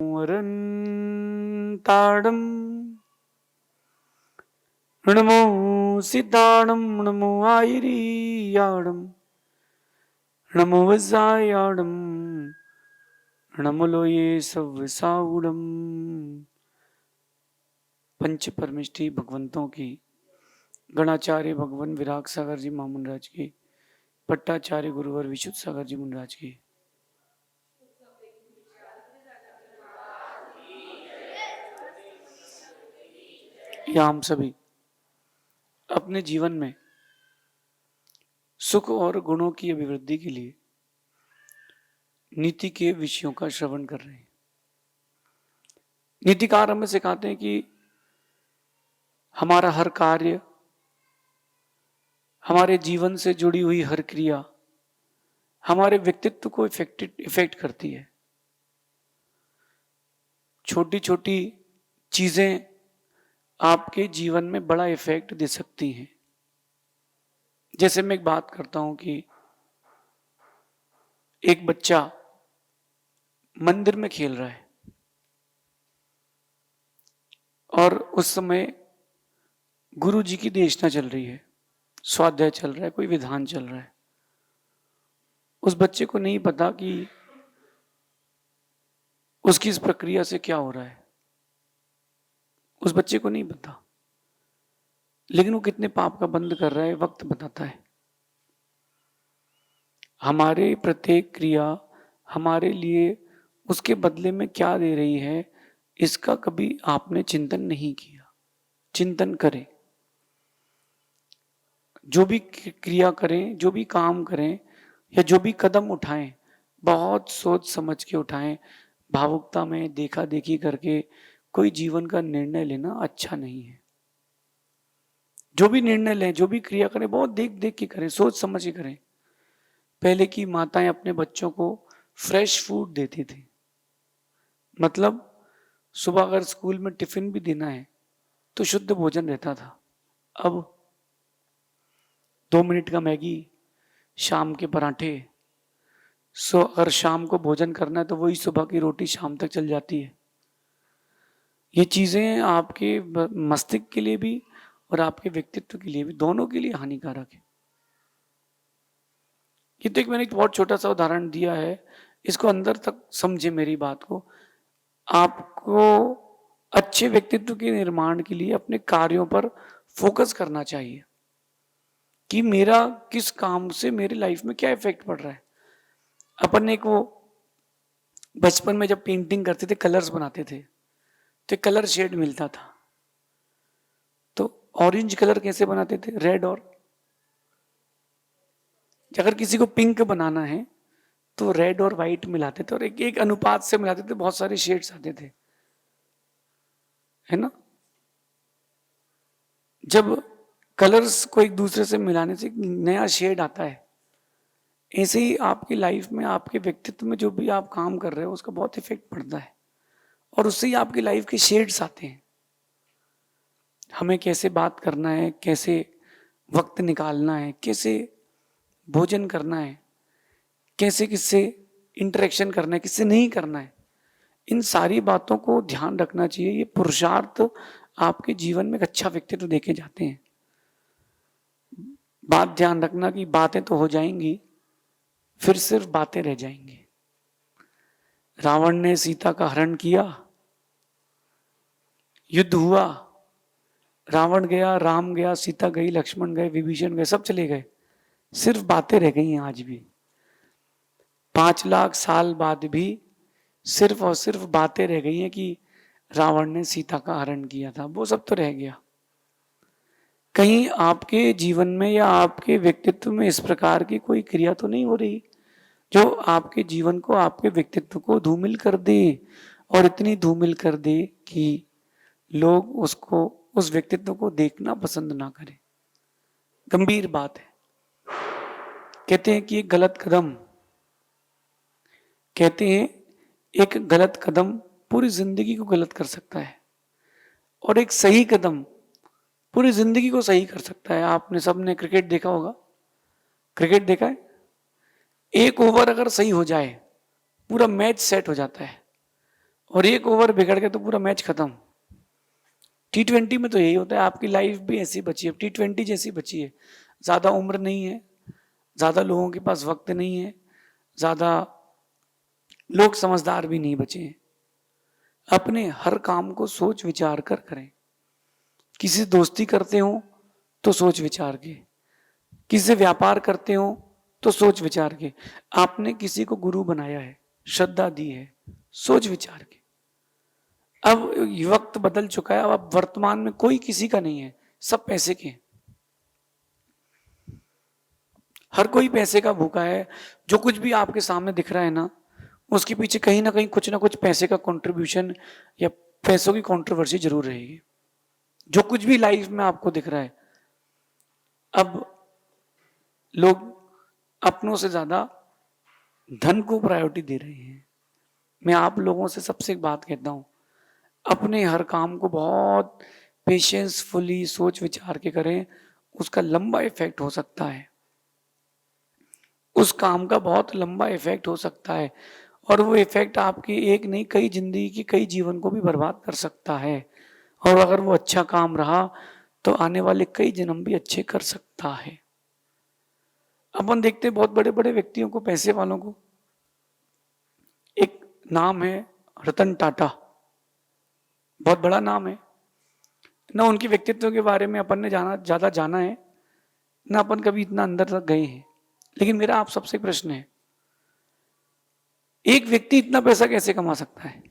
वरन्ताडं नमो सिद्धाणं नमो आयरियाडं नमो वज्रायाडं नमो लोये सव्वसाउडं। पंच परमिष्टि भगवंतों की, गणाचार्य भगवान विराग सागर जी महामुंडराज की, पट्टाचार्य गुरुवर विशुद्ध सागर जी मुंडराज की। या हम सभी अपने जीवन में सुख और गुणों की अभिवृद्धि के लिए नीति के विषयों का श्रवण कर रहे हैं। नीतिकार हमें सिखाते हैं कि हमारा हर कार्य, हमारे जीवन से जुड़ी हुई हर क्रिया हमारे व्यक्तित्व को इफेक्ट करती है। छोटी छोटी चीजें आपके जीवन में बड़ा इफेक्ट दे सकती हैं। जैसे मैं एक बात करता हूं कि एक बच्चा मंदिर में खेल रहा है और उस समय गुरु जी की देशना चल रही है, स्वाध्याय चल रहा है, कोई विधान चल रहा है। उस बच्चे को नहीं पता कि उसकी इस प्रक्रिया से क्या हो रहा है, उस बच्चे को नहीं पता, लेकिन वो कितने पाप का बंद कर रहा है वक्त बताता है। हमारे प्रत्येक क्रिया हमारे लिए उसके बदले में क्या दे रही है, इसका कभी आपने चिंतन नहीं किया। चिंतन करें, जो भी क्रिया करें, जो भी काम करें या जो भी कदम उठाएं, बहुत सोच समझ के उठाएं। भावुकता में देखा देखी करके कोई जीवन का निर्णय लेना अच्छा नहीं है। जो भी निर्णय लें, जो भी क्रिया करें, बहुत देख देख के करें, सोच समझ के करें। पहले की माताएं अपने बच्चों को फ्रेश फूड देती थी, मतलब सुबह अगर स्कूल में टिफिन भी देना है तो शुद्ध भोजन रहता था। अब 2 मिनट का मैगी, शाम के पराठे, अगर शाम को भोजन करना है तो वही सुबह की रोटी शाम तक चल जाती है। ये चीजें आपके मस्तिष्क के लिए भी और आपके व्यक्तित्व के लिए भी, दोनों के लिए हानिकारक है। ये तो मैंने एक बहुत छोटा सा उदाहरण दिया है, इसको अंदर तक समझे मेरी बात को। आपको अच्छे व्यक्तित्व के निर्माण के लिए अपने कार्यों पर फोकस करना चाहिए कि मेरा किस काम से मेरी लाइफ में क्या इफेक्ट पड़ रहा है। अपन ने को बचपन में जब पेंटिंग करते थे, कलर्स बनाते थे, तो कलर शेड मिलता था। तो ऑरेंज कलर कैसे बनाते थे? रेड, और अगर किसी को पिंक बनाना है तो रेड और व्हाइट मिलाते थे और एक एक अनुपात से मिलाते थे, बहुत सारे शेड्स आते थे, है ना। जब कलर्स को एक दूसरे से मिलाने से एक नया शेड आता है, ऐसे ही आपकी लाइफ में, आपके व्यक्तित्व में जो भी आप काम कर रहे हो उसका बहुत इफेक्ट पड़ता है और उससे ही आपकी लाइफ के शेड्स आते हैं। हमें कैसे बात करना है, कैसे वक्त निकालना है, कैसे भोजन करना है, कैसे किससे इंटरेक्शन करना है, किससे नहीं करना है, इन सारी बातों को ध्यान रखना चाहिए। ये पुरुषार्थ आपके जीवन में एक अच्छा व्यक्तित्व देखे जाते हैं। बात ध्यान रखना कि बातें तो हो जाएंगी, फिर सिर्फ बातें रह जाएंगी। रावण ने सीता का हरण किया, युद्ध हुआ, रावण गया, राम गया, सीता गई, लक्ष्मण गए, विभीषण गए, सब चले गए, सिर्फ बातें रह गई हैं। आज भी 5 लाख साल बाद भी सिर्फ और सिर्फ बातें रह गई हैं कि रावण ने सीता का हरण किया था, वो सब तो रह गया। कहीं आपके जीवन में या आपके व्यक्तित्व में इस प्रकार की कोई क्रिया तो नहीं हो रही जो आपके जीवन को, आपके व्यक्तित्व को धूमिल कर दे, और इतनी धूमिल कर दे कि लोग उसको, उस व्यक्तित्व को देखना पसंद ना करें। गंभीर बात है। कहते हैं कि एक गलत कदम, कहते हैं एक गलत कदम पूरी जिंदगी को गलत कर सकता है और एक सही कदम पूरी जिंदगी को सही कर सकता है। आपने सबने क्रिकेट देखा होगा, क्रिकेट देखा है। एक ओवर अगर सही हो जाए पूरा मैच सेट हो जाता है, और एक ओवर बिगड़ के तो पूरा मैच खत्म। T20 में तो यही होता है, आपकी लाइफ भी ऐसी बची है, T20 जैसी बची है। ज्यादा उम्र नहीं है, ज्यादा लोगों के पास वक्त नहीं है, ज्यादा लोग समझदार भी नहीं बचे हैं। अपने हर काम को सोच विचार कर करें। किसी से दोस्ती करते हो तो सोच विचार के, किसी से व्यापार करते हो तो सोच विचार के। आपने किसी को गुरु बनाया है, श्रद्धा दी है, सोच विचार के। अब वक्त बदल चुका है, अब वर्तमान में कोई किसी का नहीं है, सब पैसे के। हर कोई पैसे का भूखा है। जो कुछ भी आपके सामने दिख रहा है ना, उसके पीछे कहीं ना कुछ पैसे का कंट्रीब्यूशन या पैसों की कंट्रोवर्सी जरूर रहेगी। जो कुछ भी लाइफ में आपको दिख रहा है, अब लोग अपनों से ज्यादा धन को प्रायोरिटी दे रहे हैं। मैं आप लोगों से सबसे एक बात कहता हूं, अपने हर काम को बहुत पेशेंसफुली सोच विचार के करें, उसका लंबा इफेक्ट हो सकता है। उस काम का बहुत लंबा इफेक्ट हो सकता है, और वो इफेक्ट आपकी एक नहीं कई जिंदगी की कई जीवन को भी बर्बाद कर सकता है। और अगर वो अच्छा काम रहा तो आने वाले कई जन्म भी अच्छे कर सकता है। अपन देखते हैं बहुत बड़े बड़े व्यक्तियों को, पैसे वालों को। एक नाम है रतन टाटा, बहुत बड़ा नाम है ना। उनके व्यक्तित्व के बारे में अपन ने ज्यादा जाना है ना, अपन कभी इतना अंदर तक गए हैं। लेकिन मेरा आप सबसे प्रश्न है, एक व्यक्ति इतना पैसा कैसे कमा सकता है?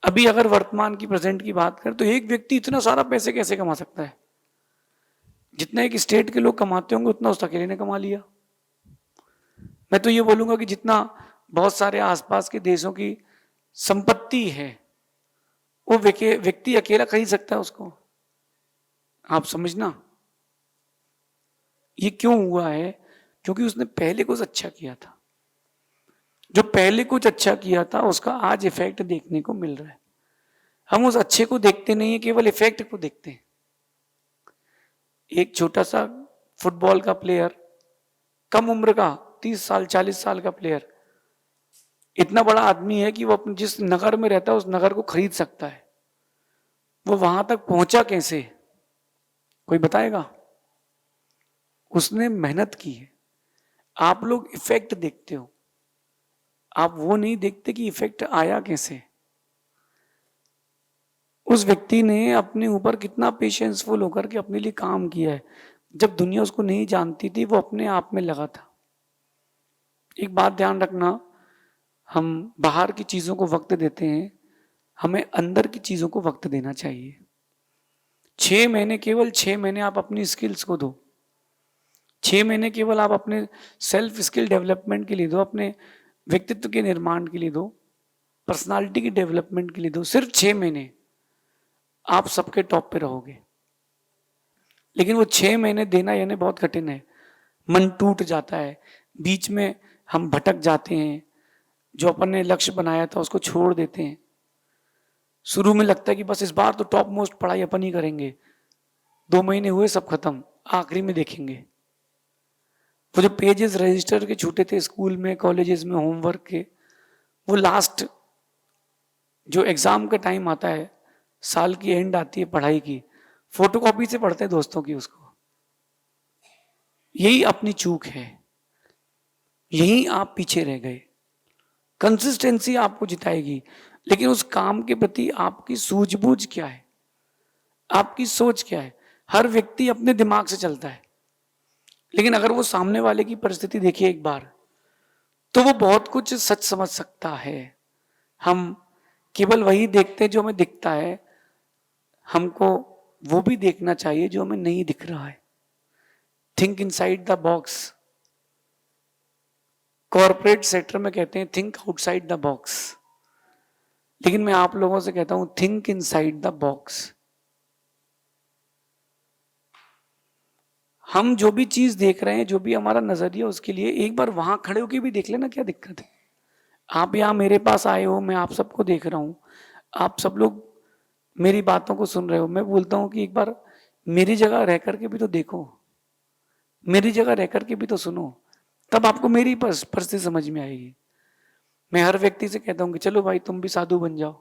अभी अगर वर्तमान की प्रेजेंट की बात करें तो एक व्यक्ति इतना सारा पैसे कैसे कमा सकता है? जितना एक स्टेट के लोग कमाते होंगे उतना उस अकेले ने कमा लिया। मैं तो ये बोलूंगा कि जितना बहुत सारे आसपास के देशों की संपत्ति है, वो व्यक्ति अकेला खरीद सकता है उसको। आप समझना ये क्यों हुआ है? क्योंकि उसने पहले कुछ अच्छा किया था। जो पहले कुछ अच्छा किया था उसका आज इफेक्ट देखने को मिल रहा है। हम उस अच्छे को देखते नहीं है, केवल इफेक्ट को देखते हैं। एक छोटा सा फुटबॉल का प्लेयर, कम उम्र का 30 साल 40 साल का प्लेयर, इतना बड़ा आदमी है कि वो अपने जिस नगर में रहता है उस नगर को खरीद सकता है। वो वहां तक पहुंचा कैसे, कोई बताएगा? उसने मेहनत की है। आप लोग इफेक्ट देखते हो, आप वो नहीं देखते कि इफेक्ट आया कैसे। उस व्यक्ति ने अपने ऊपर कितना पेशेंसफुल होकर के अपने लिए काम किया है। जब दुनिया उसको नहीं जानती थी वो अपने आप में लगा था। एक बात ध्यान रखना, हम बाहर की चीजों को वक्त देते हैं, हमें अंदर की चीजों को वक्त देना चाहिए। 6 महीने, केवल 6 महीने आप अपनी स्किल्स को दो। 6 महीने केवल आप अपने सेल्फ स्किल डेवलपमेंट के लिए दो, अपने व्यक्तित्व के निर्माण के लिए दो, पर्सनालिटी की डेवलपमेंट के लिए दो। सिर्फ 6 महीने आप सबके टॉप पे रहोगे। लेकिन वो 6 महीने देना यानी बहुत कठिन है। मन टूट जाता है, बीच में हम भटक जाते हैं, जो अपन ने लक्ष्य बनाया था उसको छोड़ देते हैं। शुरू में लगता है कि बस इस बार तो टॉप मोस्ट पढ़ाई अपन ही करेंगे, 2 महीने हुए सब खत्म, आखिरी में देखेंगे। वो जो पेजेस रजिस्टर के छूटे थे स्कूल में कॉलेजेस में होमवर्क के, वो लास्ट जो एग्जाम का टाइम आता है, साल की एंड आती है पढ़ाई की, फोटोकॉपी से पढ़ते हैं दोस्तों की उसको। यही अपनी चूक है, यही आप पीछे रह गए। कंसिस्टेंसी आपको जिताएगी, लेकिन उस काम के प्रति आपकी सूझबूझ क्या है, आपकी सोच क्या है। हर व्यक्ति अपने दिमाग से चलता है, लेकिन अगर वो सामने वाले की परिस्थिति देखिए एक बार, तो वो बहुत कुछ सच समझ सकता है। हम केवल वही देखते हैं जो हमें दिखता है, हमको वो भी देखना चाहिए जो हमें नहीं दिख रहा है। Think inside the box. Corporate sector में कहते हैं थिंक आउटसाइड द बॉक्स, लेकिन मैं आप लोगों से कहता हूं थिंक इनसाइड द बॉक्स। हम जो भी चीज देख रहे हैं, जो भी हमारा नजरिया, उसके लिए एक बार वहां खड़े होकर भी देख लेना क्या दिक्कत है। आप यहां मेरे पास आए हो, मैं आप सबको देख रहा हूं, आप सब लोग मेरी बातों को सुन रहे हो। मैं बोलता हूं कि एक बार मेरी जगह रह करके भी तो देखो, मेरी जगह रह करके भी तो सुनो, तब आपको मेरी परिस्थिति समझ में आएगी। मैं हर व्यक्ति से कहता हूं कि चलो भाई तुम भी साधु बन जाओ,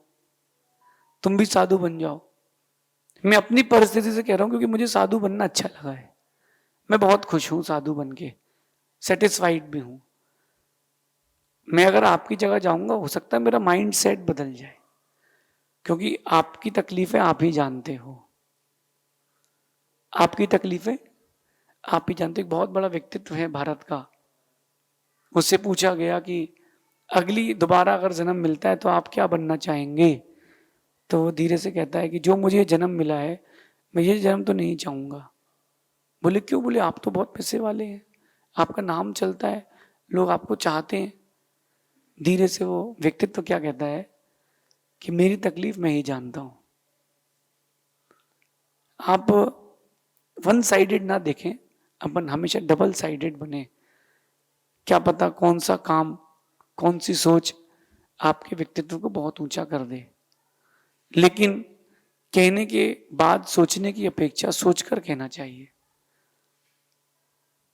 तुम भी साधु बन जाओ। मैं अपनी परिस्थिति से कह रहा हूं क्योंकि मुझे साधु बनना अच्छा लगा है। मैं बहुत खुश हूं साधु बन के, सेटिस्फाइड भी हूं। मैं अगर आपकी जगह जाऊंगा हो सकता है मेरा माइंड सेट बदल जाए, क्योंकि आपकी तकलीफें आप ही जानते हो, आपकी तकलीफें आप ही जानते हो। बहुत बड़ा व्यक्तित्व है भारत का, उससे पूछा गया कि अगली दोबारा अगर जन्म मिलता है तो आप क्या बनना चाहेंगे, तो वो धीरे से कहता है कि जो मुझे जन्म मिला है मैं ये जन्म तो नहीं चाहूंगा। बोले क्यों? बोले आप तो बहुत पैसे वाले हैं, आपका नाम चलता है, लोग आपको चाहते हैं। धीरे से वो व्यक्तित्व क्या कहता है कि मेरी तकलीफ मैं ही जानता हूं। आप वन साइडेड ना देखें, अपन हमेशा डबल साइडेड बने। क्या पता कौन सा काम, कौन सी सोच आपके व्यक्तित्व को बहुत ऊंचा कर दे। लेकिन कहने के बाद सोचने की अपेक्षा सोचकर कहना चाहिए।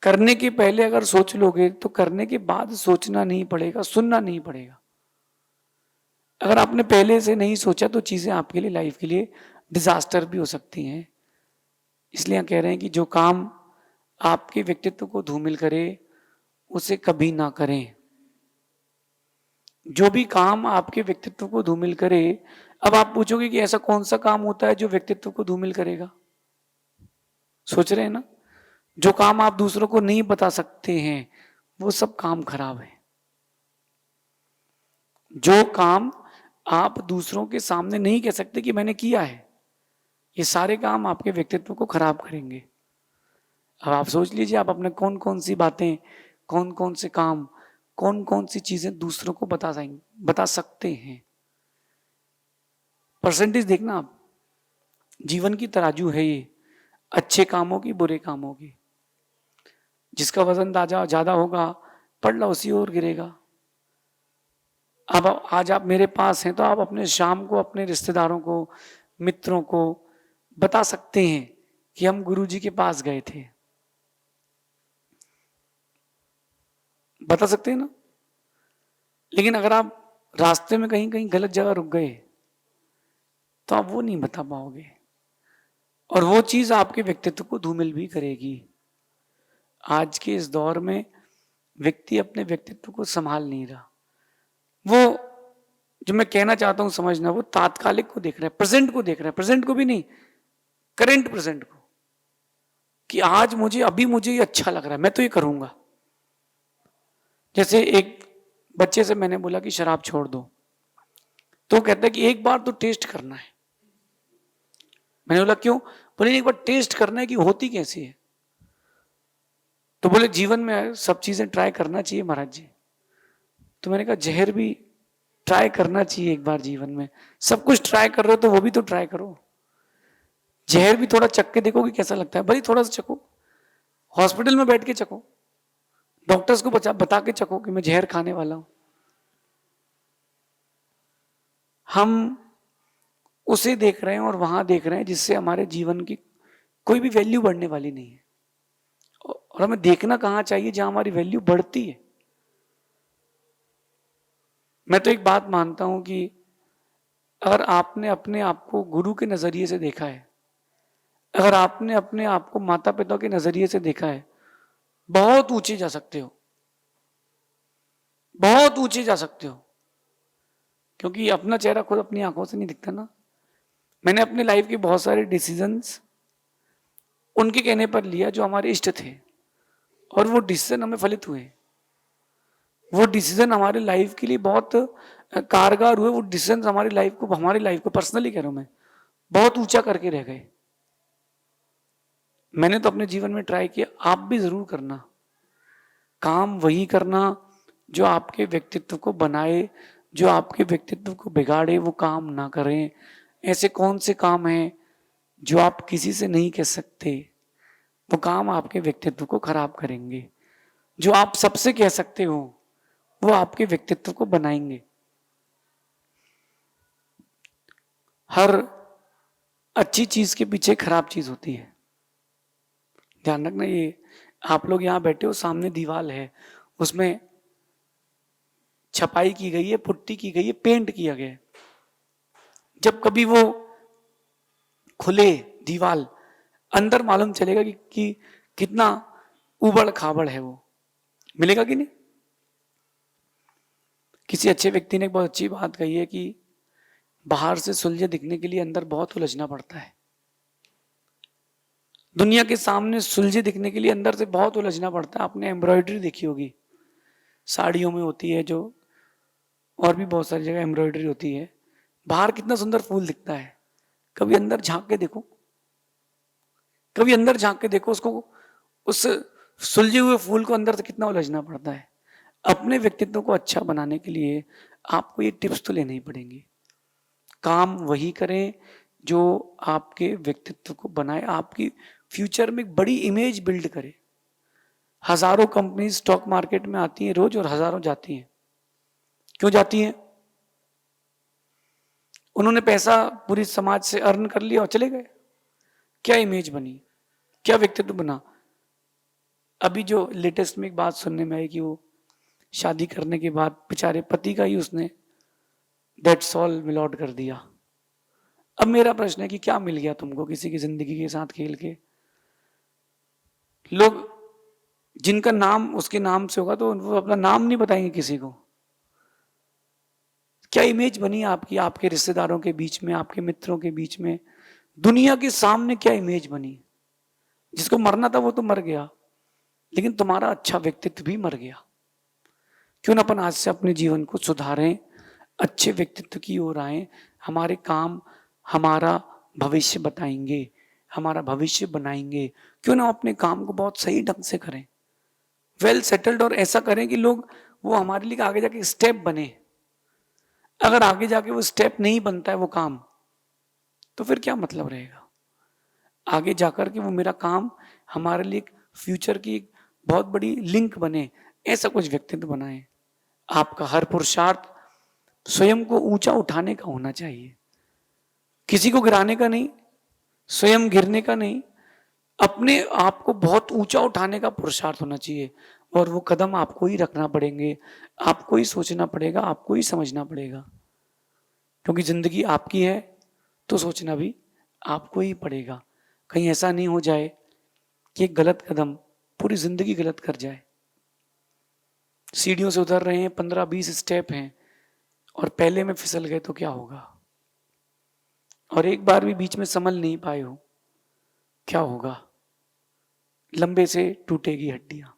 करने के पहले अगर सोच लोगे तो करने के बाद सोचना नहीं पड़ेगा, सुनना नहीं पड़ेगा। अगर आपने पहले से नहीं सोचा तो चीजें आपके लिए, लाइफ के लिए डिजास्टर भी हो सकती हैं। इसलिए कह रहे हैं कि जो काम आपके व्यक्तित्व को धूमिल करे उसे कभी ना करें। जो भी काम आपके व्यक्तित्व को धूमिल करे, अब आप पूछोगे कि ऐसा कौन सा काम होता है जो व्यक्तित्व को धूमिल करेगा? सोच रहे हैं ना? जो काम आप दूसरों को नहीं बता सकते हैं वो सब काम खराब है। जो काम आप दूसरों के सामने नहीं कह सकते कि मैंने किया है, ये सारे काम आपके व्यक्तित्व को खराब करेंगे। अब आप सोच लीजिए आप अपने कौन कौन सी बातें, कौन कौन से काम, कौन कौन सी चीजें दूसरों को बता सकते हैं। परसेंटेज देखना आप, जीवन की तराजू है ये, अच्छे कामों की, बुरे कामों की। जिसका वजन ताजा ज्यादा होगा पड़ला उसी ओर गिरेगा। अब आज आप मेरे पास हैं तो आप अपने शाम को अपने रिश्तेदारों को, मित्रों को बता सकते हैं कि हम गुरुजी के पास गए थे, बता सकते हैं ना। लेकिन अगर आप रास्ते में कहीं कहीं गलत जगह रुक गए तो आप वो नहीं बता पाओगे, और वो चीज आपके व्यक्तित्व को धूमिल भी करेगी। आज के इस दौर में व्यक्ति अपने व्यक्तित्व को संभाल नहीं रहा। वो जो मैं कहना चाहता हूं समझना, वो तात्कालिक को देख रहा है, प्रेजेंट को देख रहा है, प्रेजेंट को भी नहीं, करंट प्रेजेंट को, कि आज मुझे, अभी मुझे ये अच्छा लग रहा है, मैं तो ये करूंगा। जैसे एक बच्चे से मैंने बोला कि शराब छोड़ दो, तो कहता है कि एक बार तो टेस्ट करना है। मैंने बोला क्यों? बोले एक बार टेस्ट करना है कि होती कैसी है। तो बोले जीवन में सब चीजें ट्राई करना चाहिए महाराज जी। तो मैंने कहा जहर भी ट्राई करना चाहिए एक बार जीवन में। सब कुछ ट्राई कर रहे हो तो वो भी तो ट्राई करो। जहर भी थोड़ा चख के देखो कि कैसा लगता है, भाई थोड़ा सा चखो, हॉस्पिटल में बैठ के चखो, डॉक्टर्स को बता के चखो कि मैं जहर खाने वाला हूं। हम उसे देख रहे हैं और वहां देख रहे हैं जिससे हमारे जीवन की कोई भी वैल्यू बढ़ने वाली नहीं है। और हमें देखना कहां चाहिए जहां हमारी वैल्यू बढ़ती है। मैं तो एक बात मानता हूं कि अगर आपने अपने आप को गुरु के नजरिए से देखा है, अगर आपने अपने आप को माता पिता के नजरिए से देखा है, बहुत ऊंचे जा सकते हो, बहुत ऊंचे जा सकते हो। क्योंकि अपना चेहरा खुद अपनी आंखों से नहीं दिखता ना। मैंने अपने लाइफ के बहुत सारे डिसीजंस उनके कहने पर लिया जो हमारे इष्ट थे, और वो डिसीजन हमें फलित हुए। वो डिसीजन हमारे लाइफ के लिए बहुत कारगर हुए। वो डिसीजन हमारी लाइफ को पर्सनली कह रहा हूं मैं, बहुत ऊंचा करके रह गए। मैंने तो अपने जीवन में ट्राई किया, आप भी जरूर करना। काम वही करना जो आपके व्यक्तित्व को बनाए, जो आपके व्यक्तित्व को बिगाड़े वो काम ना करें। ऐसे कौन से काम हैं जो आप किसी से नहीं कह सकते, वो काम आपके व्यक्तित्व को खराब करेंगे। जो आप सबसे कह सकते हो वो आपके व्यक्तित्व को बनाएंगे। हर अच्छी चीज के पीछे खराब चीज होती है, ध्यान रखना। ये आप लोग यहां बैठे हो, सामने दीवार है, उसमें छपाई की गई है, पुट्टी की गई है, पेंट किया गया है। जब कभी वो खुले दीवाल, अंदर मालूम चलेगा कि कितना उबड़ खाबड़ है वो, मिलेगा कि नहीं। किसी अच्छे व्यक्ति ने एक बहुत अच्छी बात कही है कि बाहर से सुलझे दिखने के लिए अंदर बहुत उलझना पड़ता है। दुनिया के सामने सुलझे दिखने के लिए अंदर से बहुत उलझना पड़ता है। आपने एम्ब्रॉयडरी देखी होगी, साड़ियों में होती है जो, और भी बहुत सारी जगह एम्ब्रॉयडरी होती है। बाहर कितना सुंदर फूल दिखता है, कभी अंदर झांक के देखो, कभी अंदर झांक के देखो उसको, उस सुलझे हुए फूल को अंदर से कितना उलझना पड़ता है। अपने व्यक्तित्व को अच्छा बनाने के लिए आपको ये टिप्स तो लेने ही पड़ेंगे। काम वही करें जो आपके व्यक्तित्व को बनाए, आपकी फ्यूचर में एक बड़ी इमेज बिल्ड करे। हजारों कंपनी स्टॉक मार्केट में आती हैं रोज और हजारों जाती हैं। क्यों जाती हैं? उन्होंने पैसा पूरी समाज से अर्न कर लिया और चले गए। क्या इमेज बनी, क्या व्यक्तित्व बना। अभी जो लेटेस्ट में एक बात सुनने में आई कि वो शादी करने के बाद बेचारे पति का ही उसने दैट्स ऑल मिल आउट कर दिया। अब मेरा प्रश्न है कि क्या मिल गया तुमको किसी की जिंदगी के साथ खेल के। लोग जिनका नाम उसके नाम से होगा तो वो अपना नाम नहीं बताएंगे किसी को। क्या इमेज बनी आपकी, आपके रिश्तेदारों के बीच में, आपके मित्रों के बीच में, दुनिया के सामने क्या इमेज बनी। जिसको मरना था वो तो मर गया, लेकिन तुम्हारा अच्छा व्यक्तित्व भी मर गया। क्यों ना अपन आज से अपने जीवन को सुधारें, अच्छे व्यक्तित्व की ओर आए। हमारे काम हमारा भविष्य बताएंगे, हमारा भविष्य बनाएंगे। क्यों ना अपने काम को बहुत सही ढंग से करें, वेल सेटल्ड, और ऐसा करें कि लोग वो हमारे लिए आगे जाके स्टेप बने। अगर आगे जाके वो स्टेप नहीं बनता है वो काम, तो फिर क्या मतलब रहेगा। आगे जाकर के वो मेरा काम हमारे लिए फ्यूचर की एक बहुत बड़ी लिंक बने, ऐसा कुछ व्यक्तित्व बनाए। आपका हर पुरुषार्थ स्वयं को ऊंचा उठाने का होना चाहिए, किसी को गिराने का नहीं, स्वयं गिरने का नहीं। अपने आप को बहुत ऊंचा उठाने का पुरुषार्थ होना चाहिए, और वो कदम आपको ही रखना पड़ेंगे, आपको ही सोचना पड़ेगा, आपको ही समझना पड़ेगा। क्योंकि जिंदगी आपकी है तो सोचना भी आपको ही पड़ेगा। कहीं ऐसा नहीं हो जाए कि एक गलत कदम पूरी जिंदगी गलत कर जाए। सीढ़ियों से उतर रहे हैं, 15-20 स्टेप हैं, और पहले में फिसल गए तो क्या होगा। और एक बार भी बीच में संभल नहीं पाए हो, क्या होगा। लंबे से टूटेगी हड्डियां।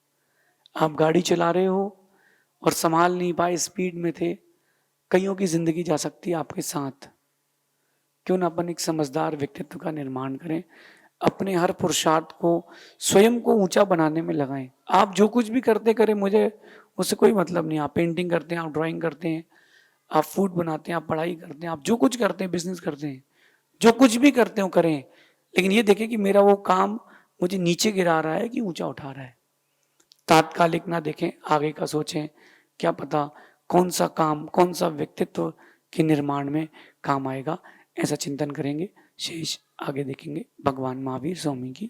आप गाड़ी चला रहे हो और संभाल नहीं पाए, स्पीड में थे, कईयों की जिंदगी जा सकती है आपके साथ। क्यों ना अपन एक समझदार व्यक्तित्व का निर्माण करें, अपने हर पुरुषार्थ को स्वयं को ऊंचा बनाने में लगाएं। आप जो कुछ भी करते करें, मुझे उससे कोई मतलब नहीं। आप पेंटिंग करते हैं, आप ड्राइंग करते हैं, आप फूड बनाते हैं, आप पढ़ाई करते हैं, आप जो कुछ करते हैं, बिजनेस करते हैं, जो कुछ भी करते हो करें, लेकिन ये देखें कि मेरा वो काम मुझे नीचे गिरा रहा है कि ऊंचा उठा रहा है। तात्कालिक ना देखें, आगे का सोचें। क्या पता कौन सा काम, कौन सा व्यक्तित्व के निर्माण में काम आएगा। ऐसा चिंतन करेंगे, शेष आगे देखेंगे। भगवान महावीर स्वामी की